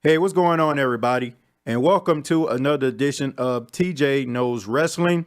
Hey, what's going on, everybody? And welcome to another edition of TJay Knows Wrestling.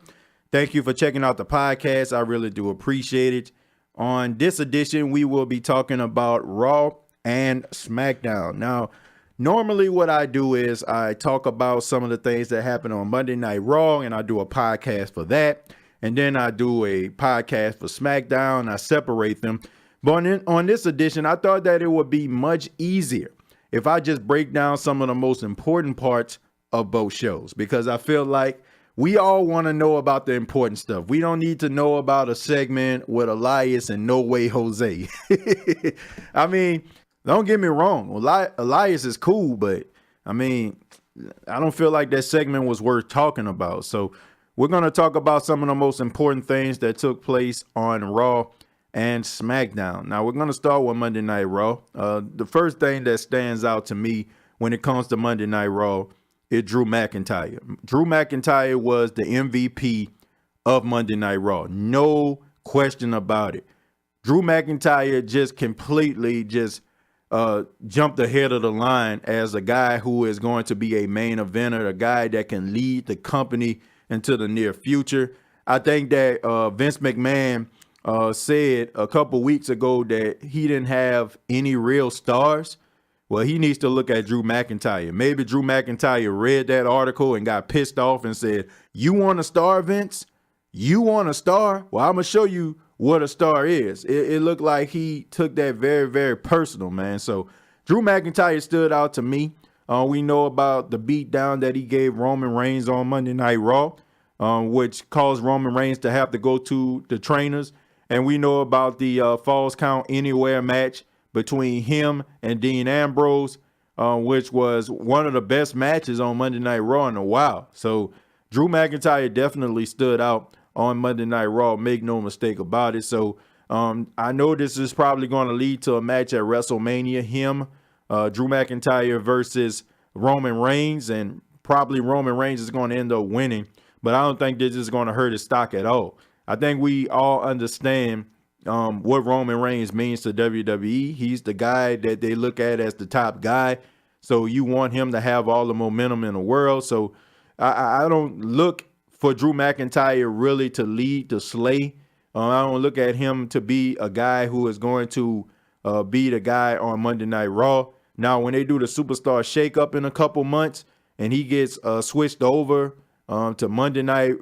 Thank you for checking out the podcast. I really do appreciate it. On this edition, we will be talking about Raw and Smackdown. Now, normally what I do is I talk about some of the things that happen on Monday Night Raw, and I do a podcast for that. And then I do a podcast for Smackdown. I separate them. But on this edition, I thought that it would be much easier if I just break down some of the most important parts of both shows, because I feel like we all want to know about the important stuff. We don't need to know about a segment with Elias and No Way Jose. I mean, don't get me wrong. Elias is cool, but I mean, I don't feel like that segment was worth talking about. So we're going to talk about some of the most important things that took place on Raw and Smackdown. Now, we're going to start with Monday Night Raw. The first thing that stands out to me when it comes to Monday Night Raw is Drew McIntyre. Drew McIntyre was the MVP of Monday Night Raw. No question about it. Drew McIntyre just completely jumped ahead of the line as a guy who is going to be a main eventer, a guy that can lead the company into the near future. I think that Vince McMahon said a couple weeks ago that he didn't have any real stars. Well, he needs to look at Drew McIntyre. Maybe Drew McIntyre read that article and got pissed off and said, "You want a star, Vince? You want a star? Well, I'm going to show you what a star is." It looked like he took that very, very personal, man. So Drew McIntyre stood out to me. We know about the beatdown that he gave Roman Reigns on Monday Night Raw, which caused Roman Reigns to have to go to the trainers. And we know about the Falls Count Anywhere match between him and Dean Ambrose, which was one of the best matches on Monday Night Raw in a while. So Drew McIntyre definitely stood out on Monday Night Raw. Make no mistake about it. So I know this is probably going to lead to a match at WrestleMania. Drew McIntyre versus Roman Reigns, and probably Roman Reigns is going to end up winning. But I don't think this is going to hurt his stock at all. I think we all understand what Roman Reigns means to WWE. He's the guy that they look at as the top guy. So you want him to have all the momentum in the world. So I don't look for Drew McIntyre really to lead the slay. I don't look at him to be a guy who is going to be the guy on Monday Night Raw. Now, when they do the superstar shakeup in a couple months and he gets switched over to Monday Night,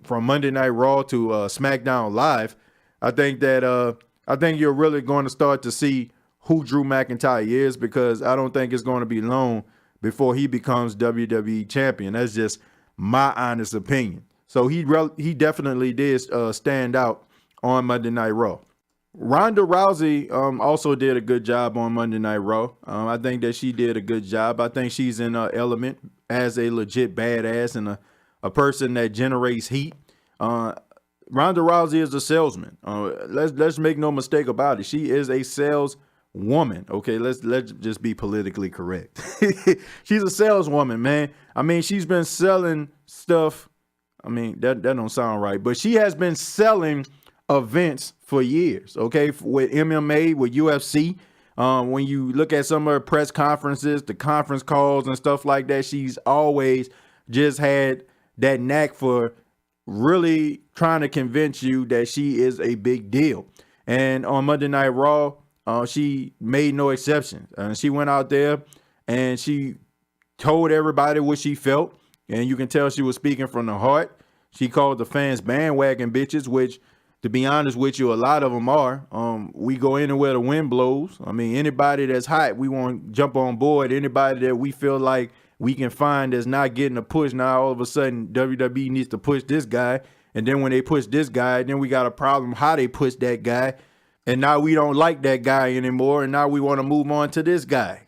from Monday Night Raw to SmackDown Live, I think you're really going to start to see who Drew McIntyre is, because I don't think it's going to be long before he becomes WWE champion. That's just my honest opinion. So he definitely did stand out on Monday Night Raw. Ronda Rousey also did a good job on Monday Night Raw. I think that she did a good job. I think she's in her element as a legit badass and a person that generates heat. Ronda Rousey is a salesman. Let's make no mistake about it. She is a saleswoman. Okay, let's just be politically correct. She's a saleswoman, man. I mean, she's been selling stuff. I mean, that don't sound right, but she has been selling events for years. Okay, with MMA, with UFC. When you look at some of her press conferences, the conference calls and stuff like that, she's always just had that knack for really trying to convince you that she is a big deal. And on Monday Night Raw, she made no exception. She went out there and she told everybody what she felt. And you can tell she was speaking from the heart. She called the fans bandwagon bitches, which, to be honest with you, a lot of them are. We go anywhere the wind blows. I mean, anybody that's hot, we want to jump on board. Anybody that we feel like we can find that's not getting a push, now all of a sudden WWE needs to push this guy. And then when they push this guy, then we got a problem how they push that guy. And now we don't like that guy anymore. And now we want to move on to this guy.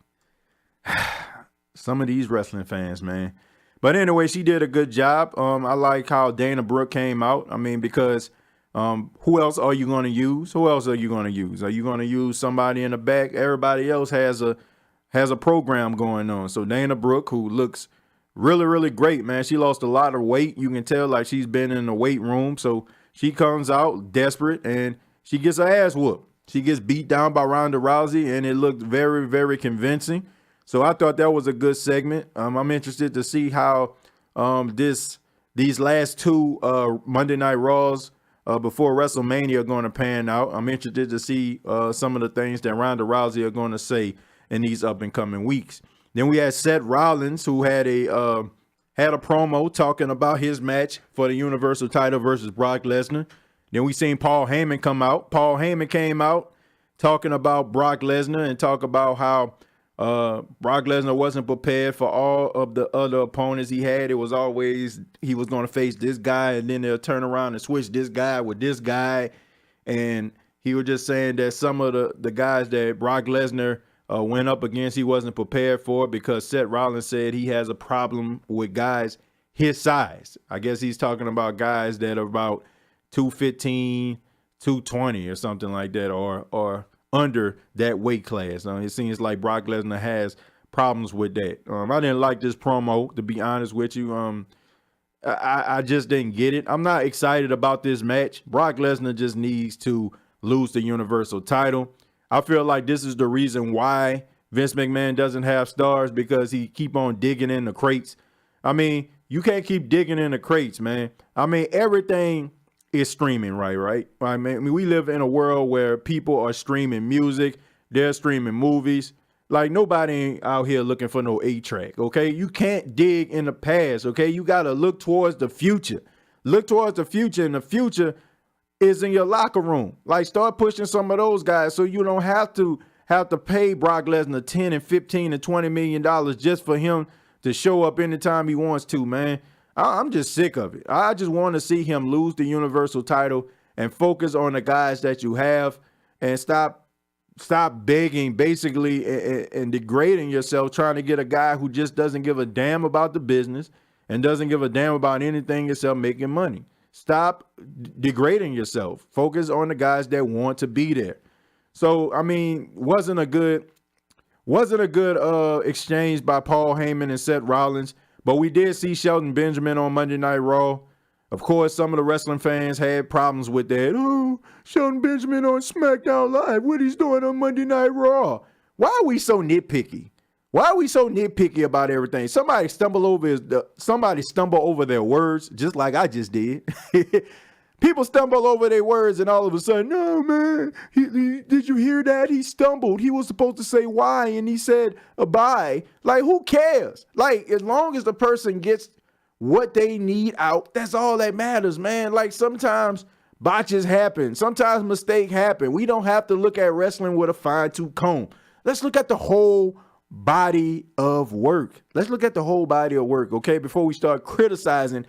Some of these wrestling fans, man. But anyway, she did a good job. I like how Dana Brooke came out. I mean, because who else are you going to use? Who else are you going to use? Are you going to use somebody in the back? Everybody else has a program going on. So Dana Brooke, who looks really, really great, man. She lost a lot of weight. You can tell like she's been in the weight room. So she comes out desperate and she gets her ass whooped. She gets beat down by Ronda Rousey and it looked very, very convincing. So I thought that was a good segment. I'm interested to see how these last two Monday Night Raws before WrestleMania are going to pan out. I'm interested to see some of the things that Ronda Rousey are going to say in these up and coming weeks. Then we had Seth Rollins, who had a promo talking about his match for the Universal title versus Brock Lesnar. Then we seen Paul Heyman come out. Paul Heyman came out talking about Brock Lesnar and talk about how Brock Lesnar wasn't prepared for all of the other opponents he had. It was always he was going to face this guy, and then they'll turn around and switch this guy with this guy. And he was just saying that some of the guys that Brock Lesnar went up against, he wasn't prepared for, because Seth Rollins said he has a problem with guys his size. I guess he's talking about guys that are about 215, 220 or something like that, or under that weight class. It seems like Brock Lesnar has problems with that. I didn't like this promo, to be honest with you. I just didn't get it. I'm not excited about this match. Brock Lesnar just needs to lose the Universal title. I feel like this is the reason why Vince McMahon doesn't have stars, because he keep on digging in the crates. I mean, you can't keep digging in the crates, man. I mean, everything is streaming, right? I mean, we live in a world where people are streaming music, they're streaming movies. Like, nobody ain't out here looking for no 8-track, okay? You can't dig in the past, okay? You got to look towards the future. Look towards the future, and the future is in your locker room. Like, start pushing some of those guys so you don't have to pay Brock Lesnar 10 and 15 and $20 million just for him to show up anytime he wants to, man. I'm just sick of it. I just want to see him lose the Universal title and focus on the guys that you have, and stop begging, basically, and degrading yourself trying to get a guy who just doesn't give a damn about the business and doesn't give a damn about anything except making money. Stop degrading yourself. Focus on the guys that want to be there. So, I mean, wasn't a good exchange by Paul Heyman and Seth Rollins. But we did see Shelton Benjamin on Monday Night Raw. Of course, some of the wrestling fans had problems with that. Oh, Shelton Benjamin on Smackdown Live. What he's doing on Monday Night Raw. Why are we so nitpicky? Why are we so nitpicky about everything? Somebody stumble over their words, just like I just did. People stumble over their words, and all of a sudden, no, man, did you hear that? He stumbled. He was supposed to say why, and he said bye. Like, who cares? Like, as long as the person gets what they need out, that's all that matters, man. Like, sometimes botches happen. Sometimes mistakes happen. We don't have to look at wrestling with a fine-tooth comb. Let's look at the whole body of work. Let's look at the whole body of work, okay, before we start criticizing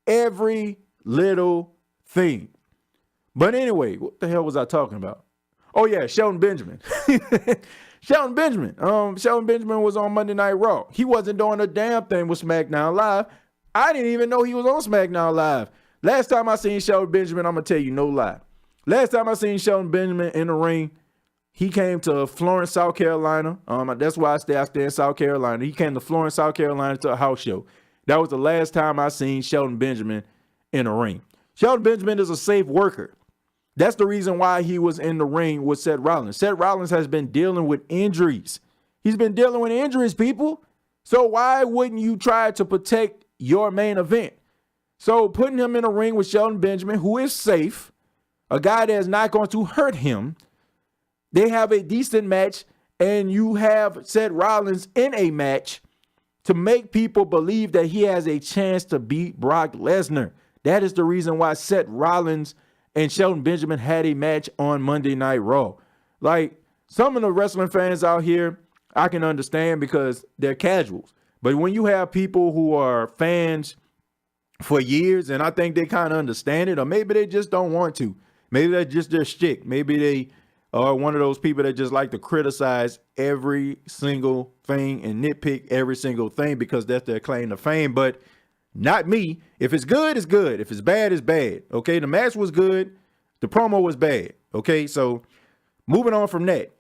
every little thing. But anyway, what the hell was I talking about? Oh yeah, Shelton Benjamin. Shelton Benjamin was on Monday Night Raw. He wasn't doing a damn thing with SmackDown Live. I didn't even know he was on SmackDown Live. Last time I seen Shelton Benjamin, I'm gonna tell you no lie. Last time I seen Shelton Benjamin in the ring, he came to Florence, South Carolina. That's why I stay in South Carolina. He came to Florence, South Carolina to a house show. That was the last time I seen Shelton Benjamin in a ring. Shelton Benjamin is a safe worker. That's the reason why he was in the ring with Seth Rollins. Seth Rollins has been dealing with injuries. He's been dealing with injuries, people. So why wouldn't you try to protect your main event? So putting him in a ring with Shelton Benjamin, who is safe, a guy that is not going to hurt him. They have a decent match, and you have Seth Rollins in a match to make people believe that he has a chance to beat Brock Lesnar. That is the reason why Seth Rollins and Shelton Benjamin had a match on Monday Night Raw. Like, some of the wrestling fans out here, I can understand because they're casuals. But when you have people who are fans for years, and I think they kind of understand it, or maybe they just don't want to. Maybe that's just their shtick. Maybe they are one of those people that just like to criticize every single thing and nitpick every single thing because that's their claim to fame. But not me. If it's good, it's good. If it's bad, it's bad. Okay, the match was good. The promo was bad. Okay, so moving on from that.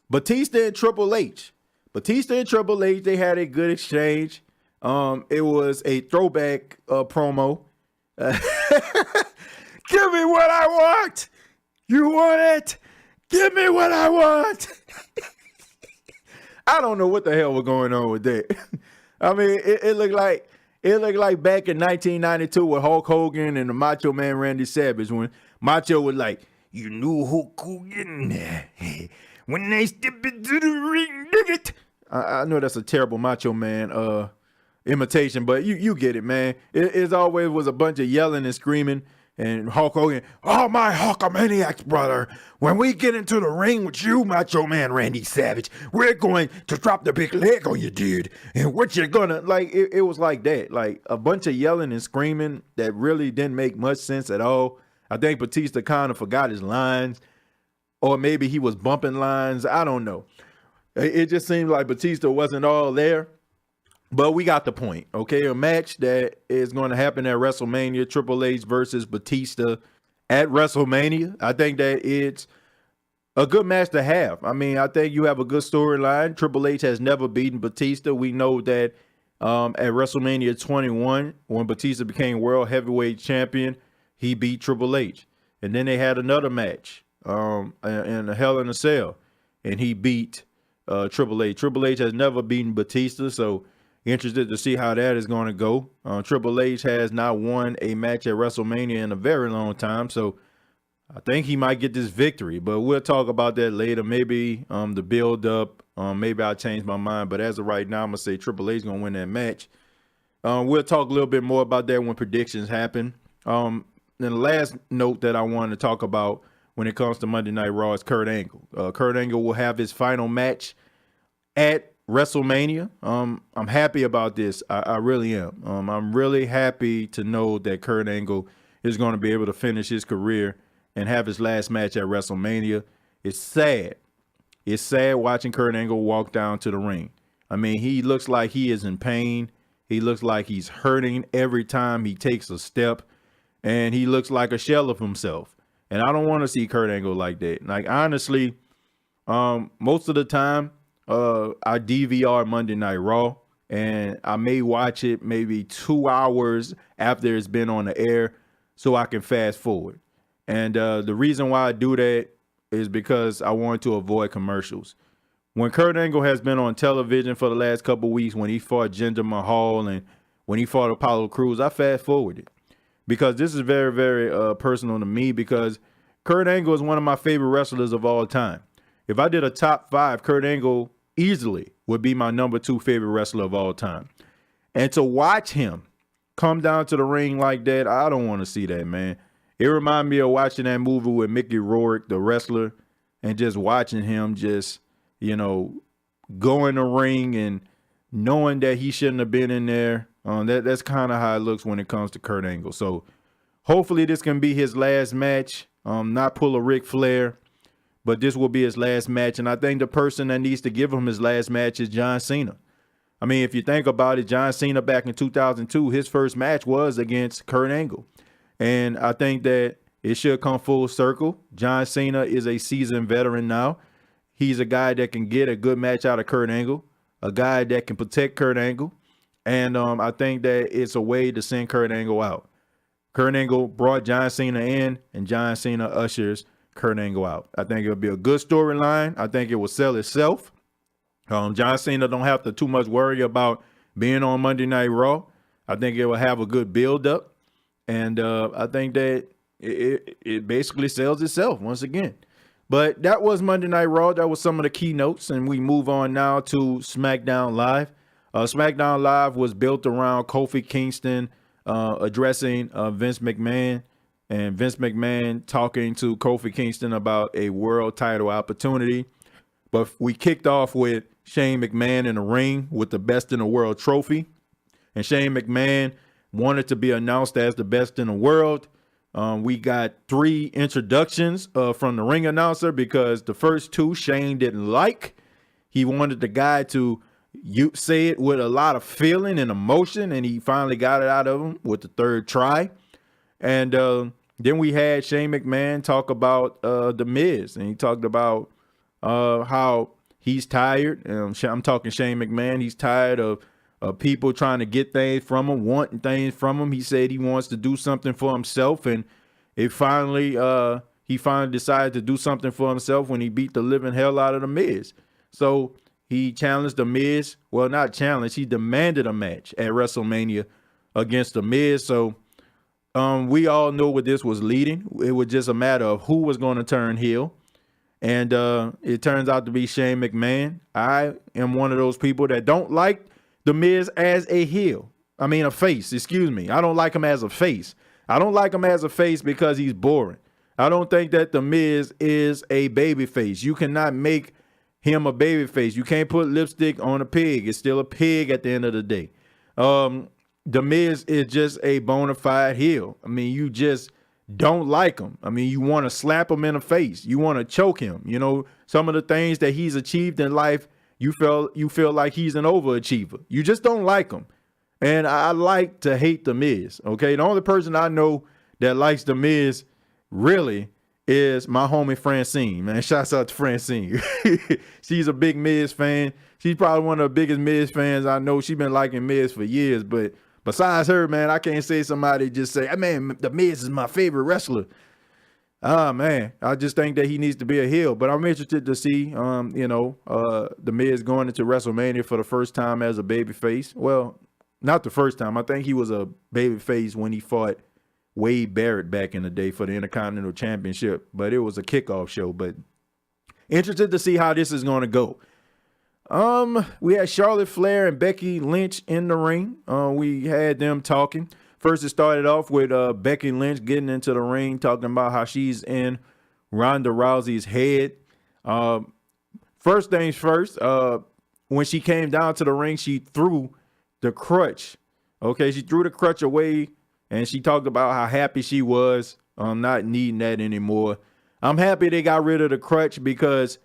Batista and Triple H. They had a good exchange. It was a throwback promo. Give me what I want. You want it? Give me what I want. I don't know what the hell was going on with that. I mean, it looked like back in 1992 with Hulk Hogan and the Macho Man Randy Savage when Macho was like, "You knew Hulk Hogan when they step into the ring, dig it." I know that's a terrible Macho Man imitation, but you get it, man. It always was a bunch of yelling and screaming. And Hulk Hogan, "Oh, my Hulkamaniacs, brother. When we get into the ring with you, Macho Man Randy Savage, we're going to drop the big leg on you, dude. And what you're gonna," like, it was like that. Like, a bunch of yelling and screaming that really didn't make much sense at all. I think Batista kind of forgot his lines. Or maybe he was bumping lines. I don't know. It just seemed like Batista wasn't all there. But we got the point, okay? A match that is going to happen at WrestleMania, Triple H versus Batista at WrestleMania. I think that it's a good match to have. I mean, I think you have a good storyline. Triple H has never beaten Batista. We know that at WrestleMania 21, when Batista became World Heavyweight Champion, he beat Triple H. And then they had another match in a Hell in a Cell, and he beat Triple H. Triple H has never beaten Batista, so interested to see how that is going to go. Triple H has not won a match at WrestleMania in a very long time, so I think he might get this victory. But we'll talk about that later. Maybe the build up. Maybe I'll change my mind. But as of right now, I'm going to say Triple H is going to win that match. We'll talk a little bit more about that when predictions happen. Then the last note that I want to talk about when it comes to Monday Night Raw is Kurt Angle. Kurt Angle will have his final match at WrestleMania. I'm happy about this. I really am. I'm really happy to know that Kurt Angle is going to be able to finish his career and have his last match at WrestleMania. It's sad. It's sad watching Kurt Angle walk down to the ring. I mean, he looks like he is in pain. He looks like he's hurting every time he takes a step, and he looks like a shell of himself. And I don't want to see Kurt Angle like that. Like, honestly, most of the time, I DVR Monday Night Raw, and I may watch it maybe 2 hours after it's been on the air so I can fast forward. And the reason why I do that is because I want to avoid commercials. When Kurt Angle has been on television for the last couple of weeks, when he fought Jinder Mahal and when he fought Apollo Crews, I fast forwarded because this is very, very personal to me because Kurt Angle is one of my favorite wrestlers of all time. If I did a top 5, Kurt Angle easily would be my number 2 favorite wrestler of all time. And to watch him come down to the ring like that, I don't want to see that, man. It reminded me of watching that movie with Mickey Rourke, the wrestler, and just watching him just, go in the ring and knowing that he shouldn't have been in there. That's kind of how it looks when it comes to Kurt Angle. So hopefully this can be his last match, not pull a Ric Flair. But this will be his last match, and I think the person that needs to give him his last match is John Cena. I mean, if you think about it, John Cena back in 2002, his first match was against Kurt Angle. And I think that it should come full circle. John Cena is a seasoned veteran now. He's a guy that can get a good match out of Kurt Angle, a guy that can protect Kurt Angle. And I think that it's a way to send Kurt Angle out. Kurt Angle brought John Cena in, and John Cena ushers Kurt Angle out. I think it'll be a good storyline. I think it will sell itself. John Cena don't have to too much worry about being on Monday Night Raw. I think it will have a good build up. And I think that it basically sells itself once again. But that was Monday Night Raw. That was some of the keynotes. And we move on now to Smackdown Live. Smackdown Live was built around Kofi Kingston addressing Vince McMahon. And Vince McMahon talking to Kofi Kingston about a world title opportunity. But we kicked off with Shane McMahon in the ring with the Best in the World trophy. And Shane McMahon wanted to be announced as the best in the world. We got 3 introductions from the ring announcer because the first 2 Shane didn't like. He wanted the guy to say it with a lot of feeling and emotion, and he finally got it out of him with the 3rd try. And then we had Shane McMahon talk about The Miz, and he talked about how he's tired. I'm talking Shane McMahon. He's tired of people trying to get things from him, wanting things from him. He said he wants to do something for himself, and he finally decided to do something for himself when he beat the living hell out of The Miz. So He challenged The Miz. Well, not challenged. He demanded a match at WrestleMania against The Miz. So we all know what this was leading. It was just a matter of who was going to turn heel. And it turns out to be Shane McMahon. I am one of those people that don't like The Miz as a heel. I mean, a face, excuse me. I don't like him as a face. I don't like him as a face because he's boring. I don't think that The Miz is a baby face. You cannot make him a baby face. You can't put lipstick on a pig. It's still a pig at the end of the day. The Miz is just a bona fide heel. I mean, you just don't like him. I mean, you want to slap him in the face. You want to choke him. You know, some of the things that he's achieved in life, you feel like he's an overachiever. You just don't like him. And I like to hate The Miz, okay? The only person I know that likes The Miz really is my homie Francine, man. Shouts out to Francine. She's a big Miz fan. She's probably one of the biggest Miz fans I know. She's been liking Miz for years. But besides her, man, I can't say somebody just say, man, The Miz is my favorite wrestler. Man, I just think that he needs to be a heel. But I'm interested to see, The Miz going into WrestleMania for the first time as a babyface. Well, not the first time. I think he was a babyface when he fought Wade Barrett back in the day for the Intercontinental Championship, but it was a kickoff show. But interested to see how this is going to go. We had Charlotte Flair and Becky Lynch in the ring. We had them talking. First, it started off with Becky Lynch getting into the ring, talking about how she's in Ronda Rousey's head. First things first, when she came down to the ring, she threw the crutch. Okay, she threw the crutch away, and she talked about how happy she was not needing that anymore. I'm happy they got rid of the crutch because,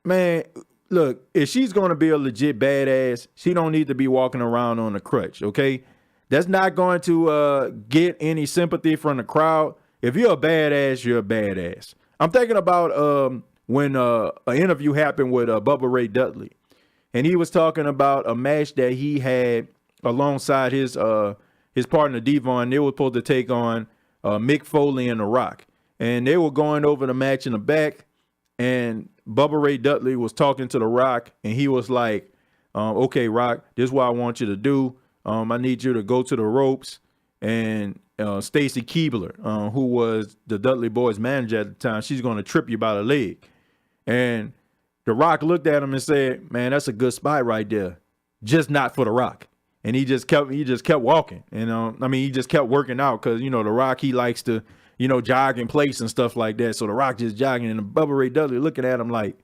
man, look, if she's going to be a legit badass, she don't need to be walking around on a crutch, okay? That's not going to get any sympathy from the crowd. If you're a badass, you're a badass. I'm thinking about when an interview happened with Bubba Ray Dudley. And he was talking about a match that he had alongside his partner Devon. They were supposed to take on Mick Foley and The Rock. And they were going over the match in the back. And Bubba Ray Dudley was talking to The Rock. And he was like, okay, Rock, this is what I want you to do. I need you to go to the ropes. And Stacy Keibler, who was the Dudley Boys manager at the time, she's going to trip you by the leg. And The Rock looked at him and said, man, that's a good spot right there. Just not for The Rock. And he just kept walking. And he just kept working out because, The Rock, he likes to, jog in place and stuff like that. So The Rock just jogging, and Bubba Ray Dudley looking at him like,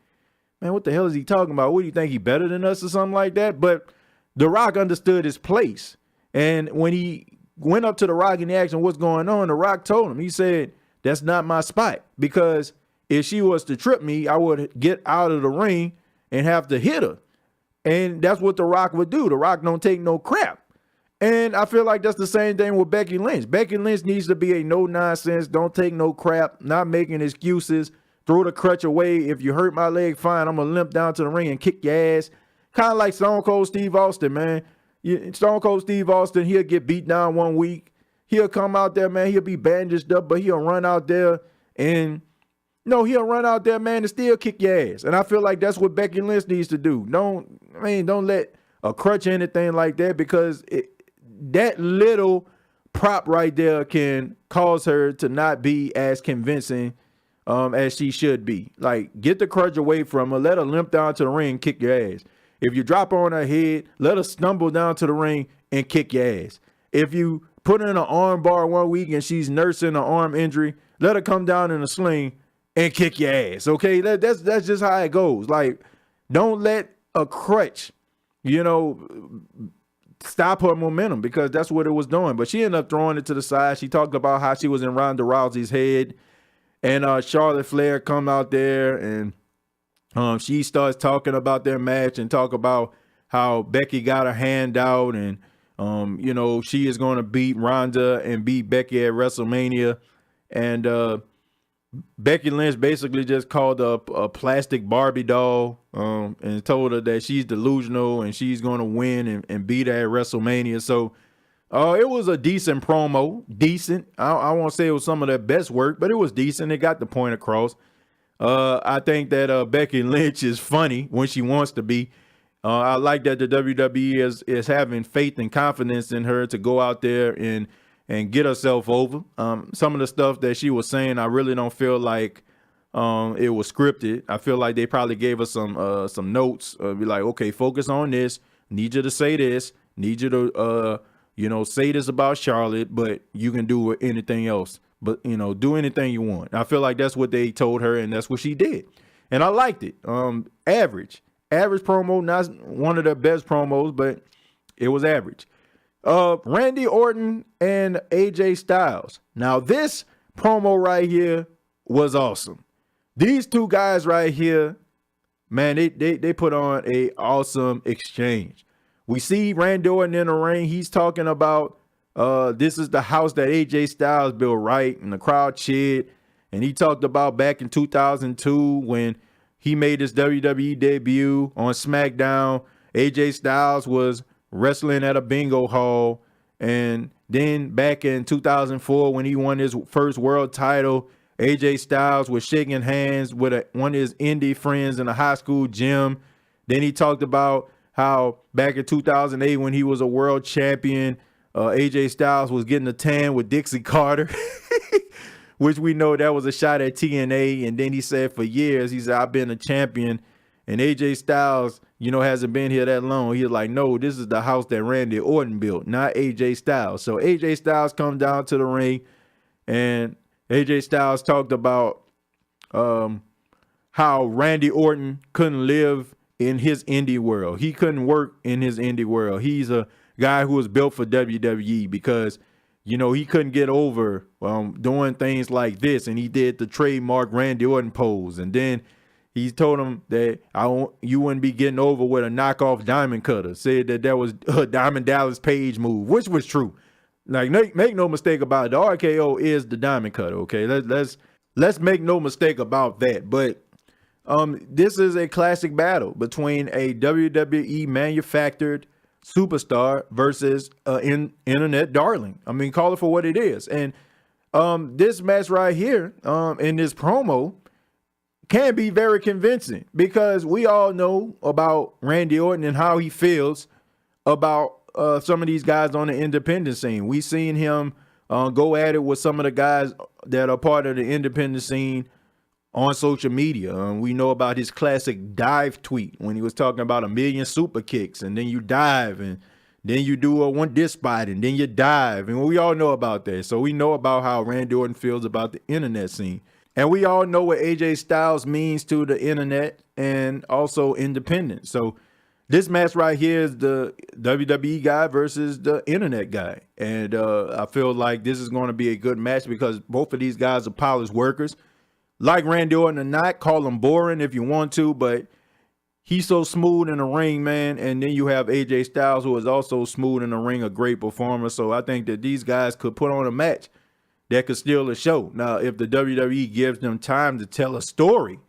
man, what the hell is he talking about? What do you think, he better than us or something like that? But The Rock understood his place. And when he went up to The Rock and he asked him what's going on, The Rock told him, he said, that's not my spot, because if she was to trip me, I would get out of the ring and have to hit her. And that's what The Rock would do. The Rock don't take no crap. And I feel like that's the same thing with Becky Lynch. Becky Lynch needs to be a no-nonsense, don't take no crap, not making excuses, throw the crutch away. If you hurt my leg, fine, I'm going to limp down to the ring and kick your ass. Kind of like Stone Cold Steve Austin, man. Stone Cold Steve Austin, he'll get beat down one week. He'll come out there, man, he'll be bandaged up, but he'll run out there and he'll run out there, man, and still kick your ass. And I feel like that's what Becky Lynch needs to do. Don't let a crutch or anything like that, because that little prop right there can cause her to not be as convincing as she should be. Like, get the crutch away from her. Let her limp down to the ring and kick your ass. If you drop her on her head, let her stumble down to the ring and kick your ass. If you put her in an arm bar 1 week and she's nursing an arm injury, let her come down in a sling and kick your ass, okay? That's just how it goes. Like, don't let a crutch, stop her momentum, because that's what it was doing. But she ended up throwing it to the side. She talked about how she was in Ronda Rousey's head. And Charlotte Flair come out there, and she starts talking about their match and talk about how Becky got her hand out, and, she is going to beat Ronda and beat Becky at WrestleMania. And Becky Lynch basically just called her a plastic Barbie doll, and told her that she's delusional and she's going to win and beat her at WrestleMania. So it was a decent promo. Decent. I won't say it was some of their best work, but it was decent. It got the point across. I think that Becky Lynch is funny when she wants to be. I like that the WWE is having faith and confidence in her to go out there and get herself over. Some of the stuff that she was saying, I really don't feel like it was scripted. I feel like they probably gave us some notes. Be like, okay, focus on this. Need you to say this. Need you to say this about Charlotte, but you can do anything else. But do anything you want. I feel like that's what they told her, and that's what she did, and I liked it. Average promo, not one of the best promos, but it was average. Randy Orton and AJ Styles. Now this promo right here was awesome. These two guys right here, man, they put on a awesome exchange. We see Randy Orton in the ring. He's talking about this is the house that AJ Styles built, right? And the crowd cheered. And he talked about back in 2002 when he made his WWE debut on Smackdown. AJ Styles was wrestling at a bingo hall. And then back in 2004 when he won his first world title, AJ Styles was shaking hands with one of his indie friends in a high school gym. Then he talked about how back in 2008 when he was a world champion, AJ Styles was getting a tan with Dixie Carter, which we know that was a shot at TNA. And then he said for years, he said, I've been a champion. And AJ Styles, hasn't been here that long. He's like, no, this is the house that Randy Orton built, not AJ Styles. So AJ Styles comes down to the ring, and AJ Styles talked about how Randy Orton couldn't live in his indie world. He couldn't work in his indie world. He's a guy who was built for WWE because, he couldn't get over doing things like this. And he did the trademark Randy Orton pose. And then he told him that you wouldn't be getting over with a knockoff diamond cutter. Said that was a Diamond Dallas Page move, which was true. Like, make no mistake about it. The RKO is the diamond cutter. Okay, let's make no mistake about that. But this is a classic battle between a WWE manufactured superstar versus an internet darling. I mean, call it for what it is. And this match right here in this promo can be very convincing because we all know about Randy Orton and how he feels about some of these guys on the independent scene. We've seen him go at it with some of the guys that are part of the independent scene on social media. We know about his classic dive tweet when he was talking about 1 million super kicks, and then you dive, and then you do a one disc spot, and then you dive. And we all know about that. So we know about how Randy Orton feels about the internet scene. And we all know what AJ Styles means to the internet and also independent. So this match right here is the WWE guy versus the internet guy. And I feel like this is going to be a good match because both of these guys are polished workers. Like Randy Orton or not, call him boring if you want to, but he's so smooth in the ring, man. And then you have AJ Styles, who is also smooth in the ring, a great performer. So I think that these guys could put on a match that could steal a show. Now, if the WWE gives them time to tell a story,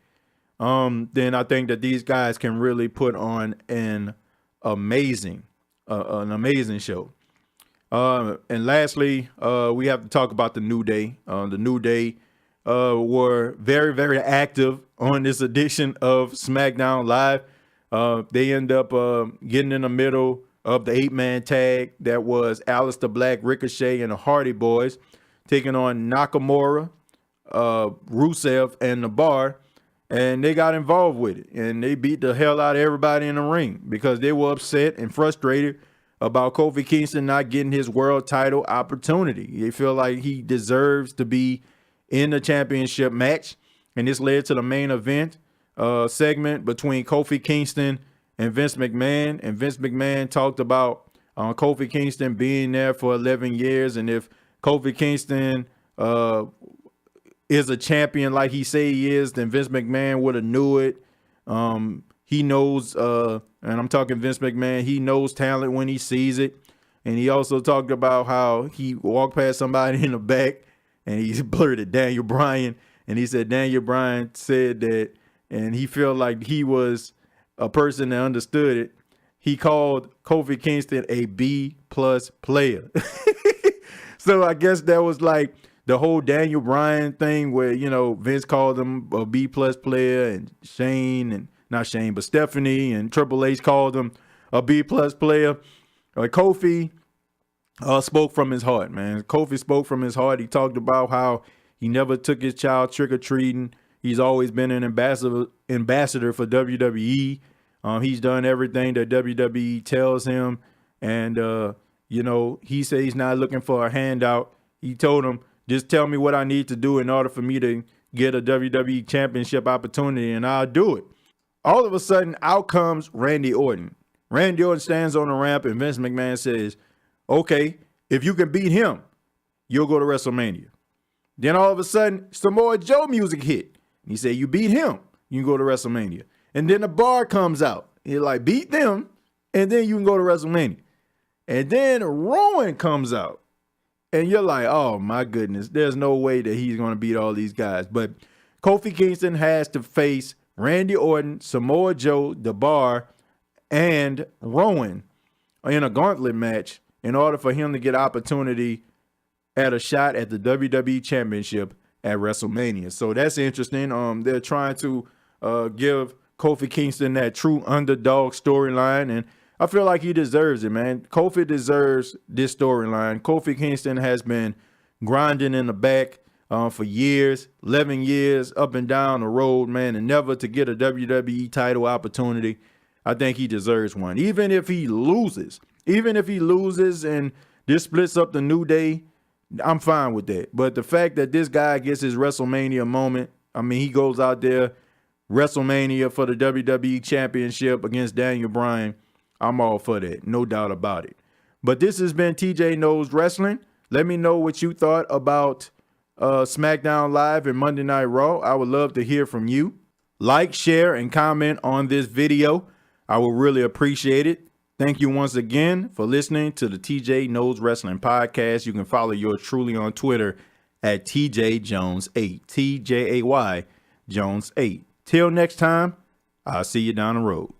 then I think that these guys can really put on an amazing show. And lastly, we have to talk about the New Day. The New Day were very, very active on this edition of SmackDown Live. They end up getting in the middle of the 8-man tag that was Aleister Black, Ricochet, and the Hardy Boys, taking on Nakamura, Rusev, and the Bar. And they got involved with it. And they beat the hell out of everybody in the ring because they were upset and frustrated about Kofi Kingston not getting his world title opportunity. They feel like he deserves to be in the championship match. And this led to the main event segment between Kofi Kingston and Vince McMahon. And Vince McMahon talked about Kofi Kingston being there for 11 years. And if Kofi Kingston is a champion like he say he is, then Vince McMahon would have knew it. He knows, and I'm talking Vince McMahon, he knows talent when he sees it. And he also talked about how he walked past somebody in the back and he blurted Daniel Bryan. And he said Daniel Bryan said that, and he felt like he was a person that understood it. He called Kofi Kingston a B+ player. So I guess that was like the whole Daniel Bryan thing where, you know, Vince called him a B-plus player, and Stephanie and Triple H called him a B-plus player. Kofi spoke from his heart, man. Kofi spoke from his heart. He talked about how he never took his child trick-or-treating. He's always been an ambassador for WWE. He's done everything that WWE tells him. And, you know, he said he's not looking for a handout. He told him, just tell me what I need to do in order for me to get a WWE championship opportunity, and I'll do it. All of a sudden, out comes Randy Orton. Randy Orton stands on the ramp, and Vince McMahon says, okay, if you can beat him, you'll go to WrestleMania. Then all of a sudden, Samoa Joe music hit. He said, you beat him, you can go to WrestleMania. And then the bar comes out. He's like, beat them, and then you can go to WrestleMania. And then Rowan comes out. And you're like, oh, my goodness, there's no way that he's going to beat all these guys. But Kofi Kingston has to face Randy Orton, Samoa Joe, The Bar, and Rowan in a gauntlet match in order for him to get opportunity at a shot at the WWE Championship at WrestleMania. So that's interesting. They're trying to give Kofi Kingston that true underdog storyline, and I feel like he deserves it, man. Kofi deserves this storyline. Kofi Kingston has been grinding in the back for years, 11 years, up and down the road, man, and never to get a WWE title opportunity. I think he deserves one. Even if he loses and this splits up the New Day, I'm fine with that. But the fact that this guy gets his WrestleMania moment, I mean, he goes out there, WrestleMania for the WWE Championship against Daniel Bryan, I'm all for that, no doubt about it. But this has been TJay Knows Wrestling. Let me know what you thought about Smackdown Live and Monday Night Raw. I would love to hear from you. Like, share, and comment on this video. I would really appreciate it. Thank you once again for listening to the TJay Knows Wrestling podcast. You can follow yours truly on Twitter at TJayJones8, TJAY Jones 8. Till next time, I'll see you down the road.